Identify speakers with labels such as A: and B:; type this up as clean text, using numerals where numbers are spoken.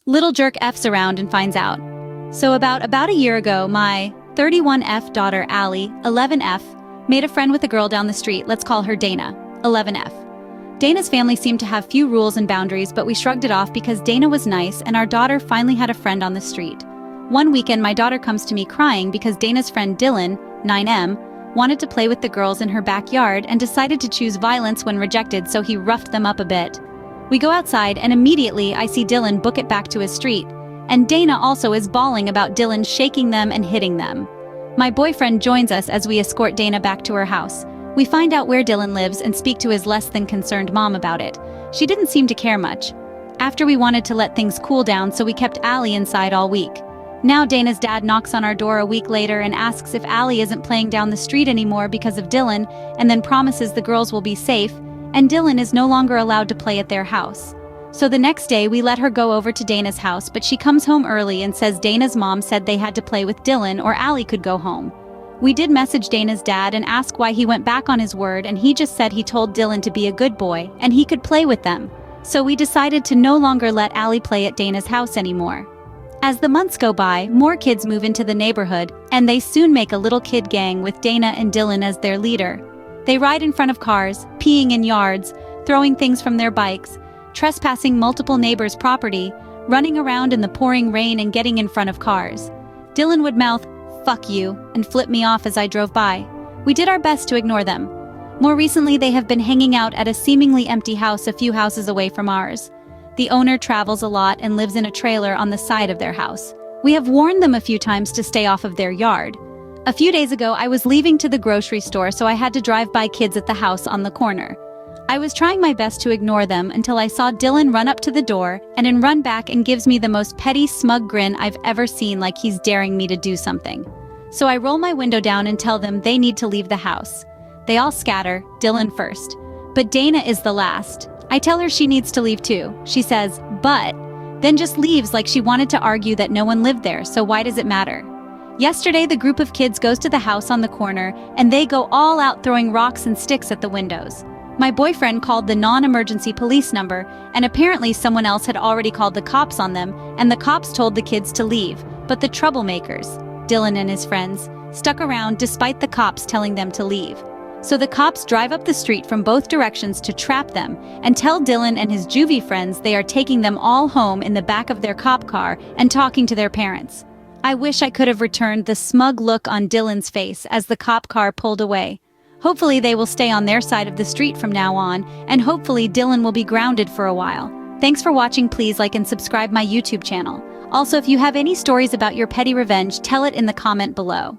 A: Little jerk F's around and finds out. So about a year ago, my 31F daughter Allie, 11F, made a friend with a girl down the street. Let's call her Dana, 11F. Dana's family seemed to have few rules and boundaries, but we shrugged it off because Dana was nice and our daughter finally had a friend on the street. One weekend, my daughter comes to me crying because Dana's friend Dylan, 9M, wanted to play with the girls in her backyard and decided to choose violence when rejected, so he roughed them up a bit. We go outside and immediately I see Dylan book it back to his street, and Dana also is bawling about Dylan shaking them and hitting them. My boyfriend joins us as we escort Dana back to her house. We find out where Dylan lives and speak to his less than concerned mom about it. She didn't seem to care much. After, we wanted to let things cool down, so we kept Allie inside all week. Now Dana's dad knocks on our door a week later and asks if Allie isn't playing down the street anymore because of Dylan, and then promises the girls will be safe, and Dylan is no longer allowed to play at their house. So the next day we let her go over to Dana's house, but she comes home early and says Dana's mom said they had to play with Dylan or Allie could go home. We did message Dana's dad and ask why he went back on his word, and he just said he told Dylan to be a good boy and he could play with them. So we decided to no longer let Allie play at Dana's house anymore. As the months go by, more kids move into the neighborhood, and they soon make a little kid gang with Dana and Dylan as their leader. They ride in front of cars, peeing in yards, throwing things from their bikes, trespassing multiple neighbors' property, running around in the pouring rain and getting in front of cars. Dylan would mouth, "Fuck you," and flip me off as I drove by. We did our best to ignore them. More recently, they have been hanging out at a seemingly empty house a few houses away from ours. The owner travels a lot and lives in a trailer on the side of their house. We have warned them a few times to stay off of their yard. A few days ago, I was leaving to the grocery store, so I had to drive by kids at the house on the corner. I was trying my best to ignore them until I saw Dylan run up to the door and then run back and gives me the most petty, smug grin I've ever seen, like he's daring me to do something. So I roll my window down and tell them they need to leave the house. They all scatter, Dylan first. But Dana is the last. I tell her she needs to leave too. She says, "But," then just leaves like she wanted to argue that no one lived there, so why does it matter? Yesterday, the group of kids goes to the house on the corner, and they go all out throwing rocks and sticks at the windows. My boyfriend called the non-emergency police number, and apparently someone else had already called the cops on them, and the cops told the kids to leave. But the troublemakers, Dylan and his friends, stuck around despite the cops telling them to leave. So the cops drive up the street from both directions to trap them and tell Dylan and his juvie friends they are taking them all home in the back of their cop car and talking to their parents. I wish I could have returned the smug look on Dylan's face as the cop car pulled away. Hopefully they will stay on their side of the street from now on, and hopefully Dylan will be grounded for a while. Thanks for watching. Please like and subscribe my YouTube channel. Also, if you have any stories about your petty revenge, tell it in the comment below.